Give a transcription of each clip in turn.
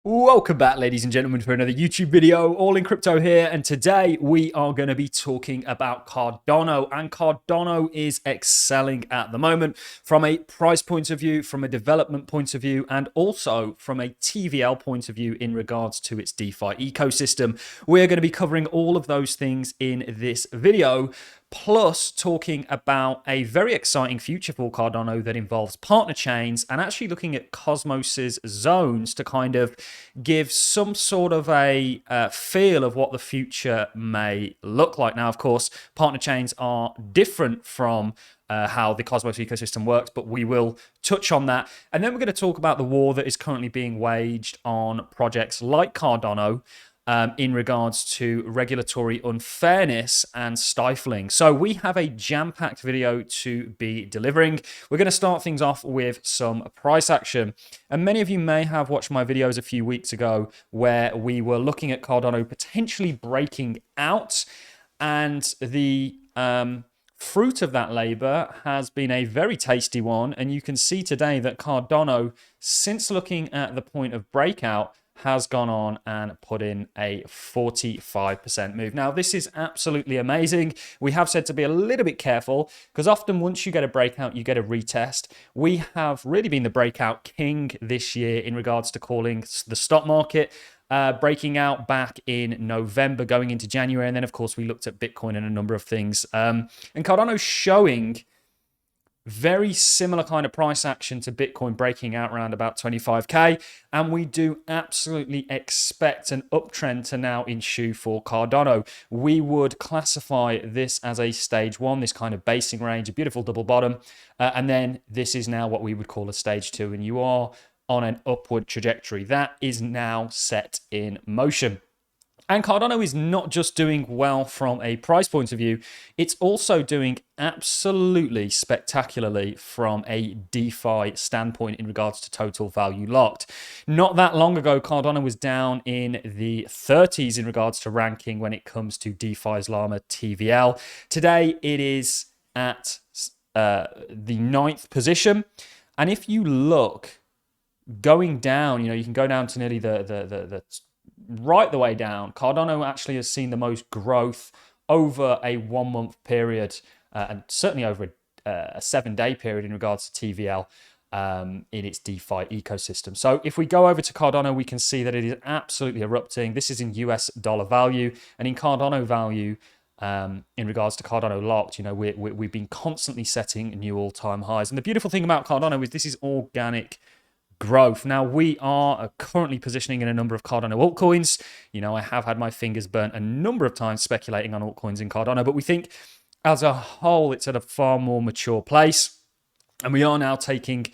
Welcome back, ladies and gentlemen, for another YouTube video. Allincrypto here, and today we are going to be talking about Cardano. And Cardano is excelling at the moment from a price point of view, from a development point of view, and also from a TVL point of view in regards to its DeFi ecosystem. We're going to be covering all of those things in this video, plus talking about a very exciting future for Cardano that involves partner chains and actually looking at Cosmos's zones to kind of give some sort of a feel of what the future may look like. Now, of course, partner chains are different from how the Cosmos ecosystem works, but we will touch on that. And then we're going to talk about the war that is currently being waged on projects like Cardano, in regards to regulatory unfairness and stifling. So we have a jam-packed video to be delivering. We're going to start things off with some price action. And many of you may have watched my videos a few weeks ago where we were looking at Cardano potentially breaking out, and the fruit of that labor has been a very tasty one. And you can see today that Cardano, since looking at the point of breakout, has gone on and put in a 45% move. Now, this is absolutely amazing. We have said to be a little bit careful because often once you get a breakout, you get a retest. We have really been the breakout king this year in regards to calling the stock market. Breaking out back in November, going into January. And then, of course, we looked at Bitcoin and a number of things. And Cardano's showing very similar kind of price action to Bitcoin, breaking out around about 25K. And we do absolutely expect an uptrend to now ensue for Cardano. We would classify this as a stage one, this kind of basing range, a beautiful double bottom. And then this is now what we would call a stage two. And you are on an upward trajectory. That is now set in motion. And Cardano is not just doing well from a price point of view, it's also doing absolutely spectacularly from a DeFi standpoint in regards to total value locked. Not that long ago, Cardano was down in the 30s in regards to ranking when it comes to DeFi's Llama TVL. Today, it is at the 9th position. And if you look going down, you can go down to nearly the right the way down. Cardano actually has seen the most growth over a 1 month period, and certainly over a 7-day period in regards to TVL in its DeFi ecosystem. So if we go over to Cardano, we can see that it is absolutely erupting. This is in US dollar value, and in Cardano value, in regards to Cardano locked, we've been constantly setting new all-time highs. And the beautiful thing about Cardano is this is organic growth. Now, we are currently positioning in a number of Cardano altcoins. I have had my fingers burnt a number of times speculating on altcoins in Cardano, but we think as a whole, it's at a far more mature place. And we are now taking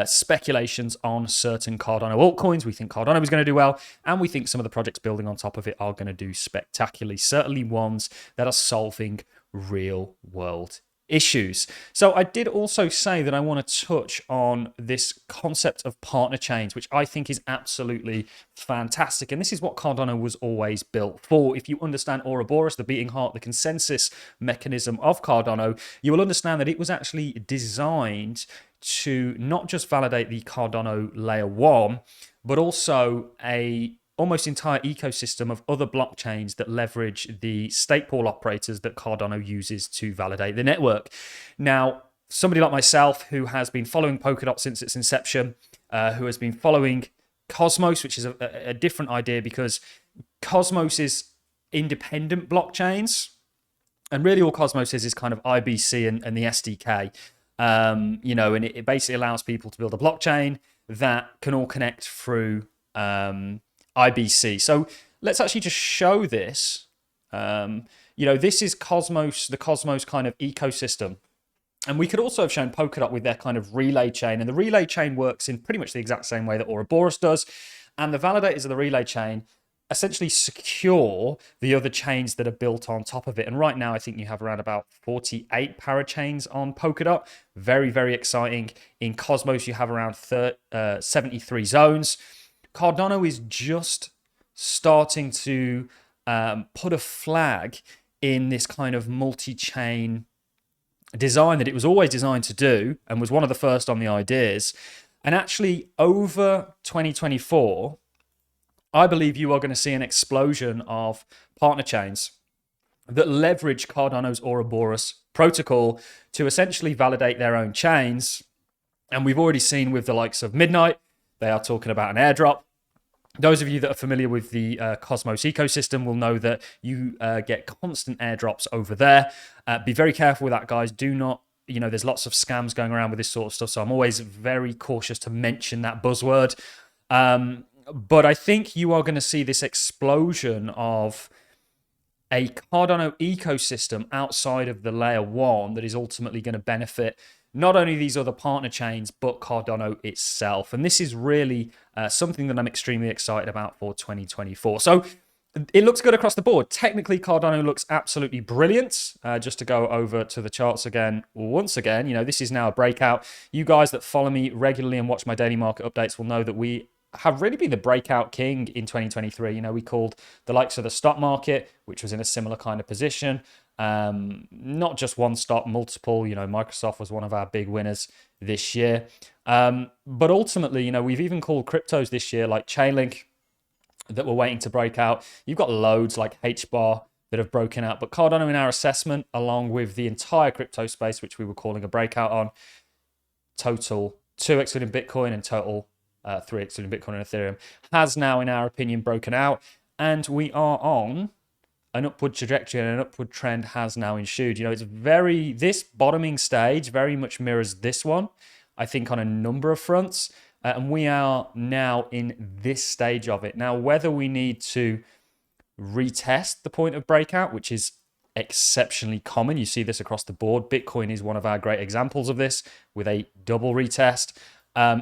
speculations on certain Cardano altcoins. We think Cardano is going to do well, and we think some of the projects building on top of it are going to do spectacularly, certainly ones that are solving real world issues. So I did also say that I want to touch on this concept of partner chains, which I think is absolutely fantastic. And this is what Cardano was always built for. If you understand Ouroboros, the beating heart, the consensus mechanism of Cardano, you will understand that it was actually designed to not just validate the Cardano layer 1, but also a almost entire ecosystem of other blockchains that leverage the stake pool operators that Cardano uses to validate the network. Now, somebody like myself who has been following Polkadot since its inception, who has been following Cosmos, which is a different idea because Cosmos is independent blockchains, and really all Cosmos is kind of IBC and the SDK. And it basically allows people to build a blockchain that can all connect through IBC. So let's actually just show this. This is Cosmos, the Cosmos kind of ecosystem. And we could also have shown Polkadot with their kind of relay chain. And the relay chain works in pretty much the exact same way that Ouroboros does. And the validators of the relay chain essentially secure the other chains that are built on top of it. And right now, I think you have around about 48 parachains on Polkadot. Very, very exciting. In Cosmos, you have around 73 zones. Cardano is just starting to put a flag in this kind of multi-chain design that it was always designed to do and was one of the first on the ideas. And actually, over 2024, I believe you are going to see an explosion of partner chains that leverage Cardano's Ouroboros protocol to essentially validate their own chains. And we've already seen with the likes of Midnight, they are talking about an airdrop. Those of you that are familiar with the Cosmos ecosystem will know that you get constant airdrops over there. Be very careful with that, guys. Do not, there's lots of scams going around with this sort of stuff. So I'm always very cautious to mention that buzzword. But I think you are going to see this explosion of a Cardano ecosystem outside of the layer one that is ultimately going to benefit not only these other partner chains, but Cardano itself. And this is really something that I'm extremely excited about for 2024. So it looks good across the board. Technically, Cardano looks absolutely brilliant. Just to go over to the charts again, once again, this is now a breakout. You guys that follow me regularly and watch my daily market updates will know that we have really been the breakout king in 2023. We called the likes of the stock market, which was in a similar kind of position. Not just one stock, multiple. Microsoft was one of our big winners this year. But ultimately, we've even called cryptos this year like Chainlink that we're waiting to break out. You've got loads like HBAR that have broken out. But Cardano, in our assessment, along with the entire crypto space, which we were calling a breakout on, total 2x in Bitcoin and total 3x in Bitcoin and Ethereum, has now, in our opinion, broken out. And we are on an upward trajectory, and an upward trend has now ensued. This bottoming stage very much mirrors this one, I think, on a number of fronts. And we are now in this stage of it. Now, whether we need to retest the point of breakout, which is exceptionally common, you see this across the board. Bitcoin is one of our great examples of this with a double retest,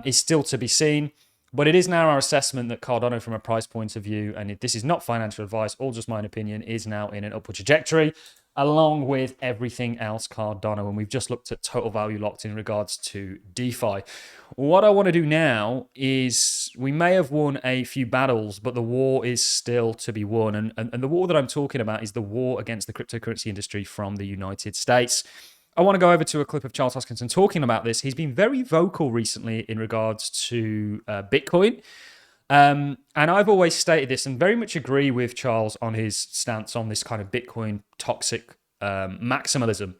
is still to be seen. But it is now our assessment that Cardano, from a price point of view, and this is not financial advice, all just my opinion, is now in an upward trajectory, along with everything else Cardano. And we've just looked at total value locked in regards to DeFi. What I want to do now is, we may have won a few battles, but the war is still to be won. And the war that I'm talking about is the war against the cryptocurrency industry from the United States. I want to go over to a clip of Charles Hoskinson talking about this. He's been very vocal recently in regards to Bitcoin. And I've always stated this and very much agree with Charles on his stance on this kind of Bitcoin toxic maximalism.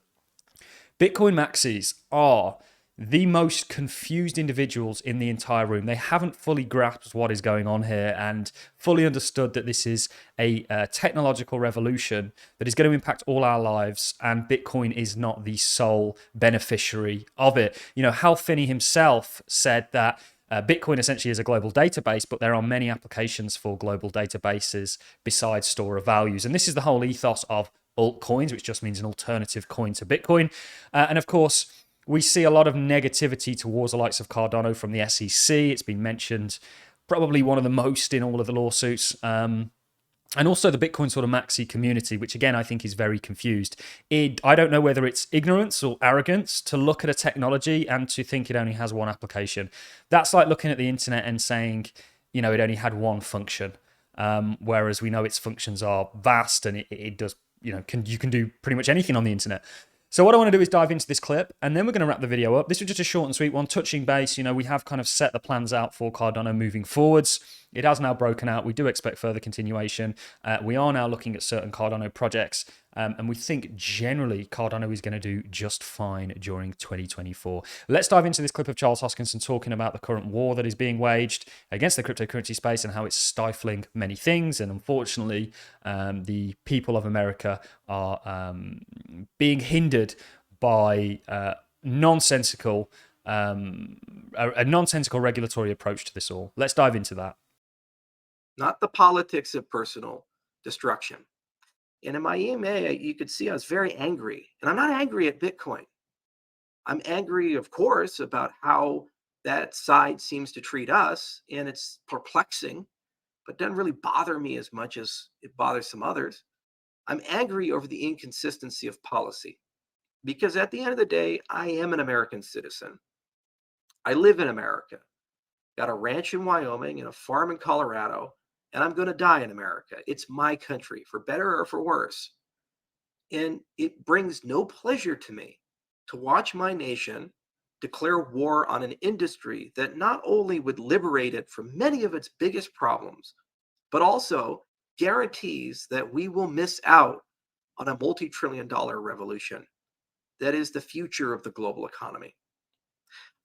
Bitcoin maxis are the most confused individuals in the entire room. They haven't fully grasped what is going on here and fully understood that this is a technological revolution that is going to impact all our lives, and Bitcoin is not the sole beneficiary of it. Hal Finney himself said that Bitcoin essentially is a global database, but there are many applications for global databases besides store of values. And this is the whole ethos of altcoins, which just means an alternative coin to Bitcoin. And of course, we see a lot of negativity towards the likes of Cardano from the SEC. It's been mentioned, probably one of the most in all of the lawsuits. And also the Bitcoin sort of maxi community, which again, I think is very confused. I don't know whether it's ignorance or arrogance to look at a technology and to think it only has one application. That's like looking at the internet and saying, it only had one function. Whereas we know its functions are vast, and it does, you can do pretty much anything on the internet. So what I want to do is dive into this clip, and then we're going to wrap the video up. This was just a short and sweet one, touching base. We have kind of set the plans out for Cardano moving forwards. It has now broken out. We do expect further continuation. We are now looking at certain Cardano projects, and we think generally Cardano is going to do just fine during 2024. Let's dive into this clip of Charles Hoskinson talking about the current war that is being waged against the cryptocurrency space and how it's stifling many things. And unfortunately, the people of America are being hindered by a nonsensical regulatory approach to this all. Let's dive into that. Not the politics of personal destruction. And in my EMA, you could see I was very angry. And I'm not angry at Bitcoin. I'm angry, of course, about how that side seems to treat us. And it's perplexing, but doesn't really bother me as much as it bothers some others. I'm angry over the inconsistency of policy. Because at the end of the day, I am an American citizen. I live in America. Got a ranch in Wyoming and a farm in Colorado. And I'm going to die in America. It's my country, for better or for worse. And it brings no pleasure to me to watch my nation declare war on an industry that not only would liberate it from many of its biggest problems, but also guarantees that we will miss out on a multi-trillion-dollar revolution that is the future of the global economy.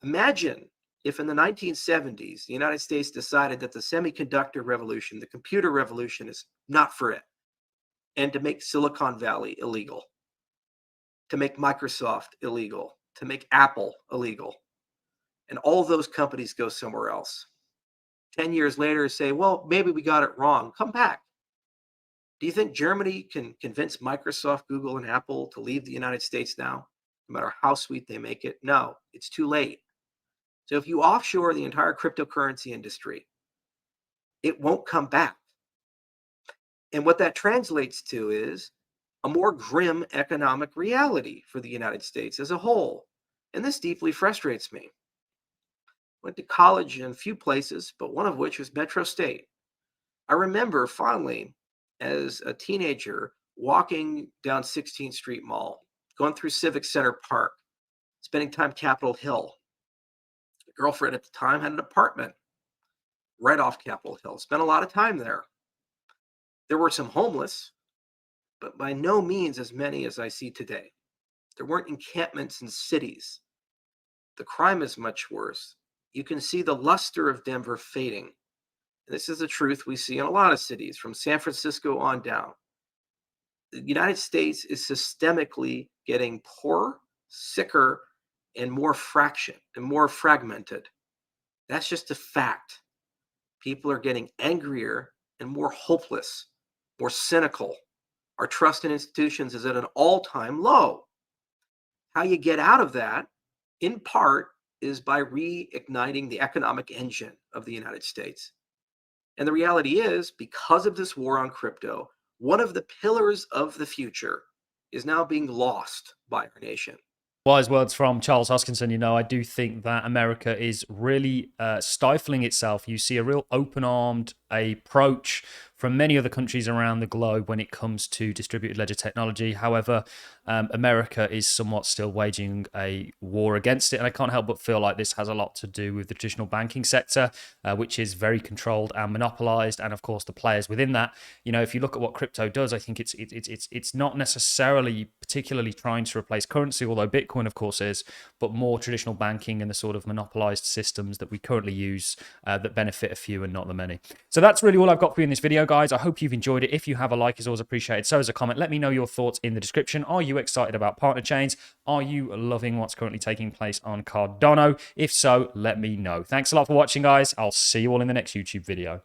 Imagine if in the 1970s, the United States decided that the semiconductor revolution, the computer revolution, is not for it, and to make Silicon Valley illegal, to make Microsoft illegal, to make Apple illegal, and all those companies go somewhere else. 10 years later, say, well, maybe we got it wrong. Come back. Do you think Germany can convince Microsoft, Google, and Apple to leave the United States now, no matter how sweet they make it? No, it's too late. So if you offshore the entire cryptocurrency industry, it won't come back. And what that translates to is a more grim economic reality for the United States as a whole. And this deeply frustrates me. Went to college in a few places, but one of which was Metro State. I remember fondly as a teenager walking down 16th Street Mall, going through Civic Center Park, spending time Capitol Hill. A girlfriend at the time had an apartment right off Capitol Hill. Spent a lot of time there. There were some homeless, but by no means as many as I see today. There weren't encampments in cities. The crime is much worse. You can see the luster of Denver fading. This is a truth we see in a lot of cities, from San Francisco on down. The United States is systemically getting poorer, sicker, and more fragmented. That's just a fact. People are getting angrier and more hopeless, more cynical. Our trust in institutions is at an all-time low. How you get out of that, in part, is by reigniting the economic engine of the United States. And the reality is, because of this war on crypto, one of the pillars of the future is now being lost by our nation. Wise words from Charles Hoskinson. You know, I do think that America is really stifling itself. You see a real open-armed approach from many other countries around the globe when it comes to distributed ledger technology. However, America is somewhat still waging a war against it. And I can't help but feel like this has a lot to do with the traditional banking sector, which is very controlled and monopolized. And of course, the players within that. You know, if you look at what crypto does, I think it's not necessarily particularly trying to replace currency, although Bitcoin, of course, is, but more traditional banking and the sort of monopolized systems that we currently use that benefit a few and not the many. So that's really all I've got for you in this video, guys. I hope you've enjoyed it. If you have, a like is always appreciated. So is a comment. Let me know your thoughts in the description. Are you excited about partner chains? Are you loving what's currently taking place on Cardano? If so, let me know. Thanks a lot for watching, guys. I'll see you all in the next YouTube video.